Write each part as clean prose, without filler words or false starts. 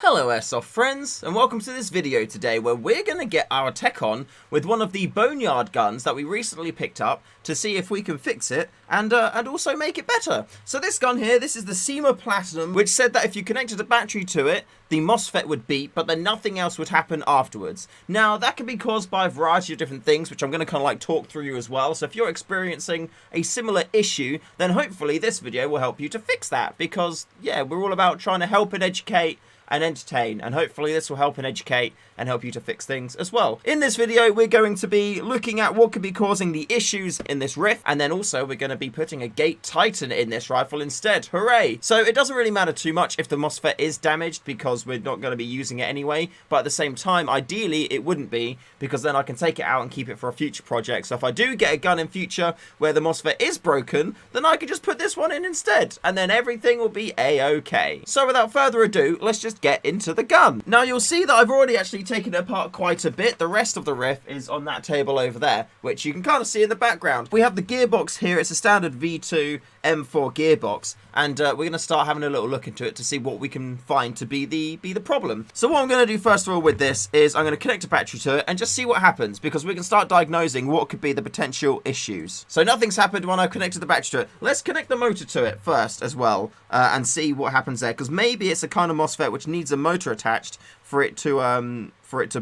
Hello Airsoft friends, and welcome to this video today where we're going to get our tech on with one of the Boneyard guns that we recently picked up to see if we can fix it and also make it better. So this gun here, this is the SEMA Platinum, which said that if you connected a battery to it, the MOSFET would beep, but then nothing else would happen afterwards. Now, that can be caused by a variety of different things, which I'm going to kind of like talk through you as well. So if you're experiencing a similar issue, then hopefully this video will help you to fix that, because yeah, we're all about trying to help and educate and entertain, and hopefully this will help and educate and help you to fix things as well. In this video, we're going to be looking at what could be causing the issues in this rifle, and then also we're going to be putting a Gate Titan in this rifle instead. Hooray! So it doesn't really matter too much if the MOSFET is damaged, because we're not going to be using it anyway, but at the same time, ideally it wouldn't be, because then I can take it out and keep it for a future project. So if I do get a gun in future where the MOSFET is broken, then I can just put this one in instead, and then everything will be a-okay. So without further ado, let's just get into the gun. Now you'll see that I've already actually taken it apart quite a bit. The rest of the riff is on that table over there, which you can kind of see in the background. We have the gearbox here. It's a standard V2 M4 gearbox, and we're going to start having a little look into it to see what we can find to be the problem. So what I'm going to do first of all with this is I'm going to connect a battery to it and just see what happens, because we can start diagnosing what could be the potential issues. So nothing's happened when I've connected the battery to it. Let's connect the motor to it first as well, and see what happens there, because maybe it's a kind of MOSFET which needs a motor attached for it to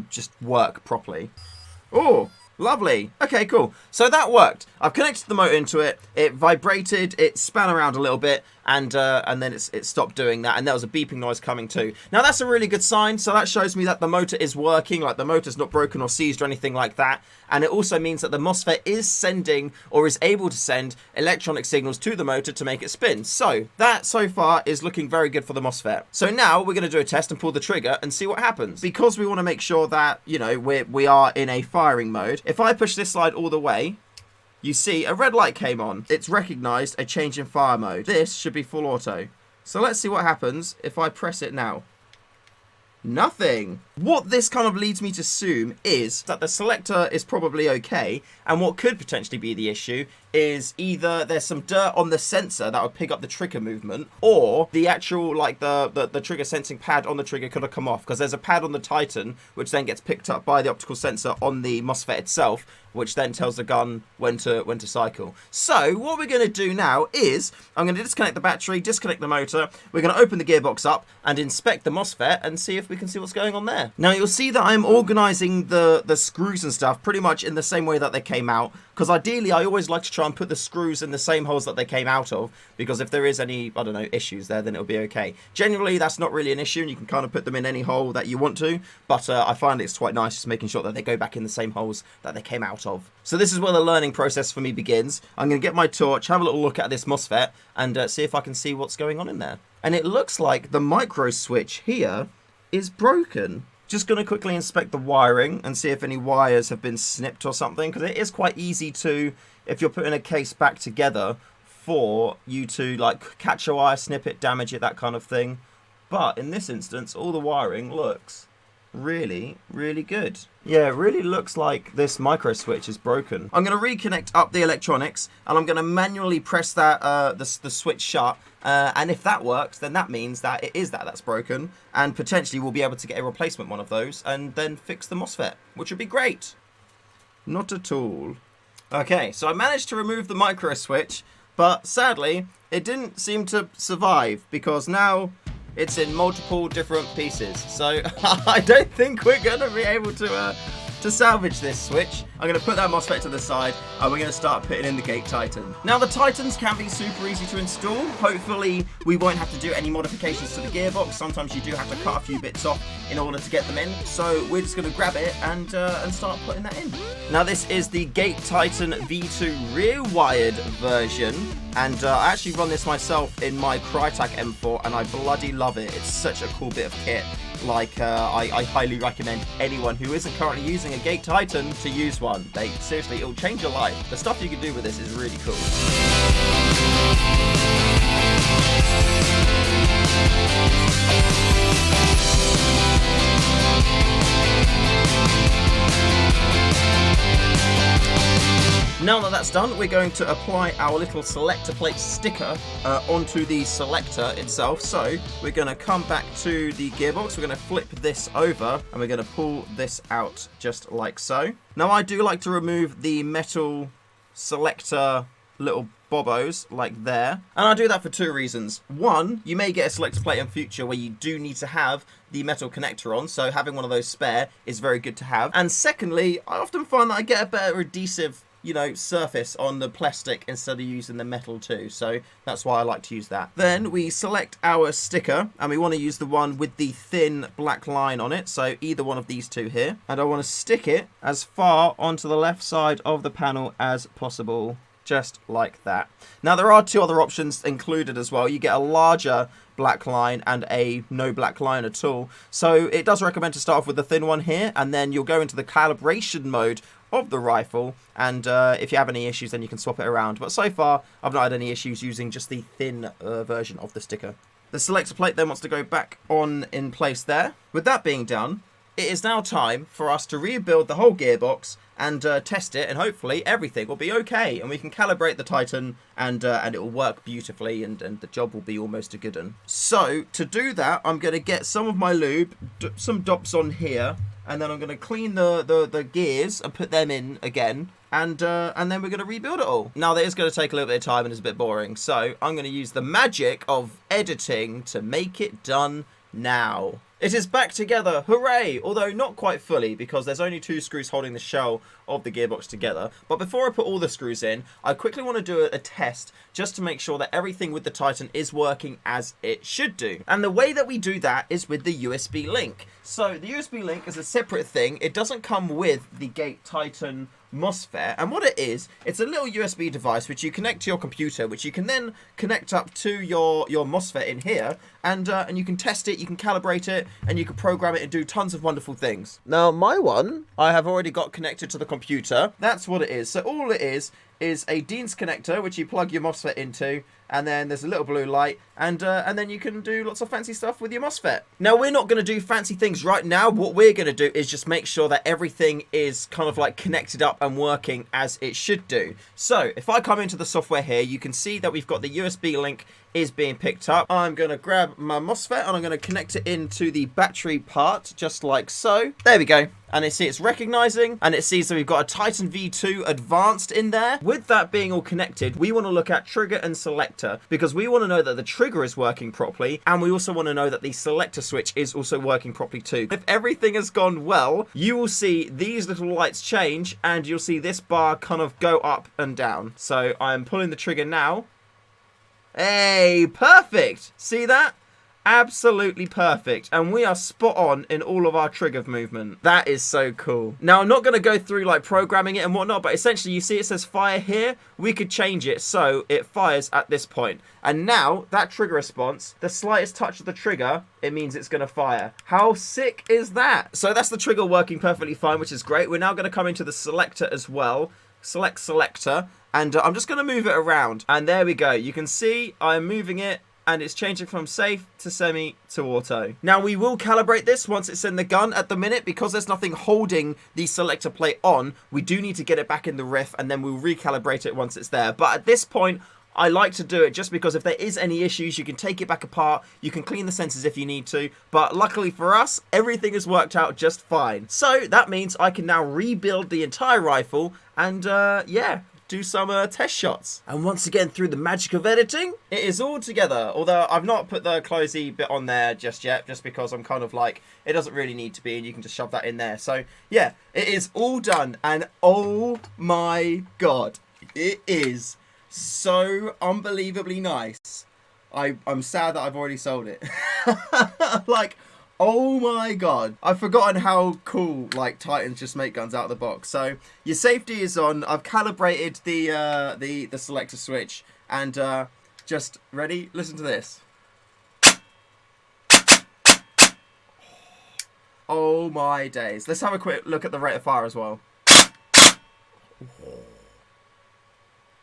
just work properly. Oh, lovely. Okay, cool. So that worked. I've connected the motor into it. It vibrated. It span around a little bit, and then it stopped doing that, and there was a beeping noise coming too. Now that's a really good sign. So that shows me that the motor is working, like the motor's not broken or seized or anything like that. And it also means that the MOSFET is sending, or is able to send, electronic signals to the motor to make it spin. So that so far is looking very good for the MOSFET. So now we're going to do a test and pull the trigger and see what happens, because we want to make sure that, you know, we are in a firing mode. If I push this slide all the way, you see a red light came on. It's recognized a change in fire mode. This should be full auto. So let's see what happens if I press it now. Nothing. What this kind of leads me to assume is that the selector is probably okay, and what could potentially be the issue is either there's some dirt on the sensor that would pick up the trigger movement, or the actual, like, the trigger sensing pad on the trigger could have come off, because there's a pad on the Titan which then gets picked up by the optical sensor on the MOSFET itself, which then tells the gun when to cycle. So what we're going to do now is I'm going to disconnect the battery, disconnect the motor. We're going to open the gearbox up and inspect the MOSFET and see if we can see what's going on there. Now you'll see that I'm organizing the screws and stuff pretty much in the same way that they came out, because ideally I always like to try and put the screws in the same holes that they came out of, because if there is any, I don't know, issues there, then it'll be okay. Generally that's not really an issue, and you can kind of put them in any hole that you want to, but I find it's quite nice just making sure that they go back in the same holes that they came out of. So this is where the learning process for me begins. I'm going to get my torch, have a little look at this MOSFET, and see if I can see what's going on in there. And it looks like the micro switch here is broken. Just going to quickly inspect the wiring and see if any wires have been snipped or something, because it is quite easy to, if you're putting a case back together, for you to like catch a wire, snip it, damage it, that kind of thing. But in this instance, all the wiring looks really good. Yeah, it really looks like this micro switch is broken. I'm going to reconnect up the electronics, and I'm going to manually press that the switch shut, and if that works, then that means that it is that's broken, and potentially we'll be able to get a replacement one of those and then fix the MOSFET, which would be great. Not at all. Okay, so I managed to remove the micro switch, but sadly it didn't seem to survive, because now it's in multiple different pieces. So I don't think we're going to be able to salvage this switch. I'm going to put that MOSFET to the side, and we're going to start putting in the Gate Titan. Now the Titans can be super easy to install. Hopefully we won't have to do any modifications to the gearbox. Sometimes you do have to cut a few bits off in order to get them in. So we're just going to grab it and start putting that in. Now this is the Gate Titan V2 rear wired version, and I actually run this myself in my Crytek M4, and I bloody love it. It's such a cool bit of kit. Like, I highly recommend anyone who isn't currently using a Gate Titan to use one. Seriously, it'll change your life. The stuff you can do with this is really cool. Now that that's done, we're going to apply our little selector plate sticker onto the selector itself. So we're going to come back to the gearbox, we're going to flip this over, and we're going to pull this out just like so. Now I do like to remove the metal selector little bobos like there, and I do that for two reasons. One, you may get a selector plate in future where you do need to have the metal connector on, so having one of those spare is very good to have. And secondly, I often find that I get a better adhesive, you know, surface on the plastic instead of using the metal too, so that's why I like to use that. Then we select our sticker, and we want to use the one with the thin black line on it, so either one of these two here, and I want to stick it as far onto the left side of the panel as possible, just like that. Now there are two other options included as well. You get a larger black line and a no black line at all, so it does recommend to start off with the thin one here, and then you'll go into the calibration mode of the rifle, and if you have any issues then you can swap it around, but so far I've not had any issues using just the thin version of the sticker. The selector plate then wants to go back on in place there. With that being done, it is now time for us to rebuild the whole gearbox and test it, and hopefully everything will be okay, and we can calibrate the Titan, and it will work beautifully, and the job will be almost a good one. So to do that, I'm going to get some of my lube, some dops on here, and then I'm going to clean the gears and put them in again, and then we're going to rebuild it all. Now that is going to take a little bit of time and it's a bit boring, so I'm going to use the magic of editing to make it done now. It is back together, hooray! Although not quite fully, because there's only 2 screws holding the shell of the gearbox together. But before I put all the screws in, I quickly want to do a test just to make sure that everything with the Titan is working as it should do. And the way that we do that is with the USB link. So the USB link is a separate thing. It doesn't come with the Gate Titan MOSFET, and what it is, it's a little USB device which you connect to your computer, which you can then connect up to your MOSFET in here, and you can test it, you can calibrate it, and you can program it and do tons of wonderful things. Now my one, I have already got connected to the computer. That's what it is. So all it is a DINS connector which you plug your MOSFET into, and then there's a little blue light, and then you can do lots of fancy stuff with your MOSFET. Now we're not going to do fancy things right now. What we're going to do is just make sure that everything is kind of like connected up and working as it should do. So if I come into the software here, you can see that we've got the USB link is being picked up. I'm going to grab my MOSFET and I'm going to connect it into the battery part, just like so. There we go. And it's recognizing, and it sees that we've got a Titan V2 Advanced in there. With that being all connected, we want to look at trigger and selector, because we want to know that the trigger is working properly, and we also want to know that the selector switch is also working properly too. If everything has gone well, you will see these little lights change, and you'll see this bar kind of go up and down. So I'm pulling the trigger now. Hey, perfect! See that? Absolutely perfect, and we are spot on in all of our trigger movement. That is so cool. Now I'm not going to go through like programming it and whatnot, but essentially you see it says fire here. We could change it so it fires at this point, and now that trigger response, the slightest touch of the trigger, it means it's going to fire. How sick is that? So that's the trigger working perfectly fine, which is great. We're now going to come into the selector as well. Select selector, and I'm just going to move it around, and there we go. You can see I'm moving it, and it's changing from safe to semi to auto. Now we will calibrate this once it's in the gun. At the minute, because there's nothing holding the selector plate on, we do need to get it back in the riff, and then we'll recalibrate it once it's there. But at this point, I like to do it just because if there is any issues, you can take it back apart, you can clean the sensors if you need to, but luckily for us, everything has worked out just fine. So that means I can now rebuild the entire rifle, and yeah, do some test shots. And once again, through the magic of editing, it is all together. Although I've not put the closey bit on there just yet, just because I'm kind of like, it doesn't really need to be, and you can just shove that in there. So yeah, it is all done, and oh my god, it is so unbelievably nice. I'm sad that I've already sold it. Like, oh my god, I've forgotten how cool like Titans just make guns out of the box. So your safety is on. I've calibrated the selector switch, and just ready. Listen to this. Oh my days. Let's have a quick look at the rate of fire as well.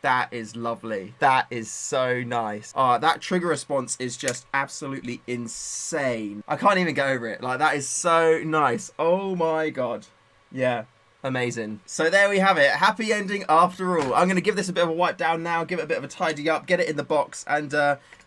That is lovely. That is so nice. That trigger response is just absolutely insane. I can't even get over it. Like, that is so nice. Oh my god. Yeah. Amazing. So there we have it. Happy ending after all. I'm going to give this a bit of a wipe down now, give it a bit of a tidy up, get it in the box, and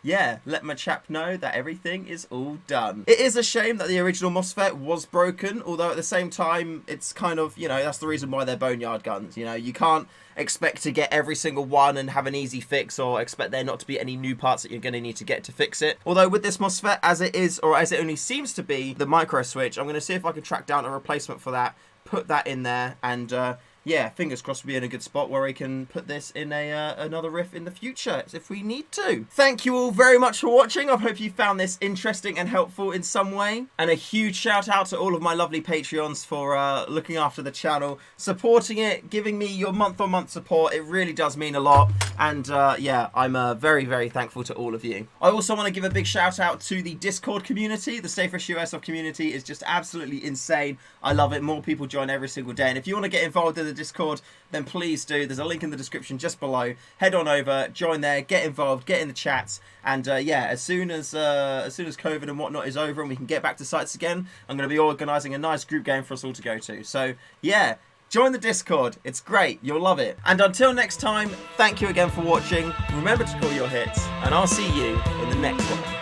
yeah, let my chap know that everything is all done. It is a shame that the original MOSFET was broken, although at the same time, it's kind of, you know, that's the reason why they're boneyard guns. You know, you can't expect to get every single one and have an easy fix, or expect there not to be any new parts that you're going to need to get to fix it. Although with this MOSFET, as it is, or as it only seems to be, the micro switch, I'm going to see if I can track down a replacement for that, put that in there, and yeah, fingers crossed we'll be in a good spot where we can put this in another riff in the future if we need to. Thank you all very much for watching. I hope you found this interesting and helpful in some way. And a huge shout out to all of my lovely Patreons for looking after the channel, supporting it, giving me your month-on-month support. It really does mean a lot. And yeah, I'm very, very thankful to all of you. I also want to give a big shout out to the Discord community. The StayFreshShoe Airsoft community is just absolutely insane. I love it. More people join every single day. And if you want to get involved in the Discord, then please do. There's a link in the description just below. Head on over, join there, get involved, get in the chats, and yeah, as soon as COVID and whatnot is over and we can get back to sites again, I'm going to be organising a nice group game for us all to go to. So yeah, join the Discord. It's great. You'll love it. And until next time, thank you again for watching. Remember to call your hits, and I'll see you in the next one.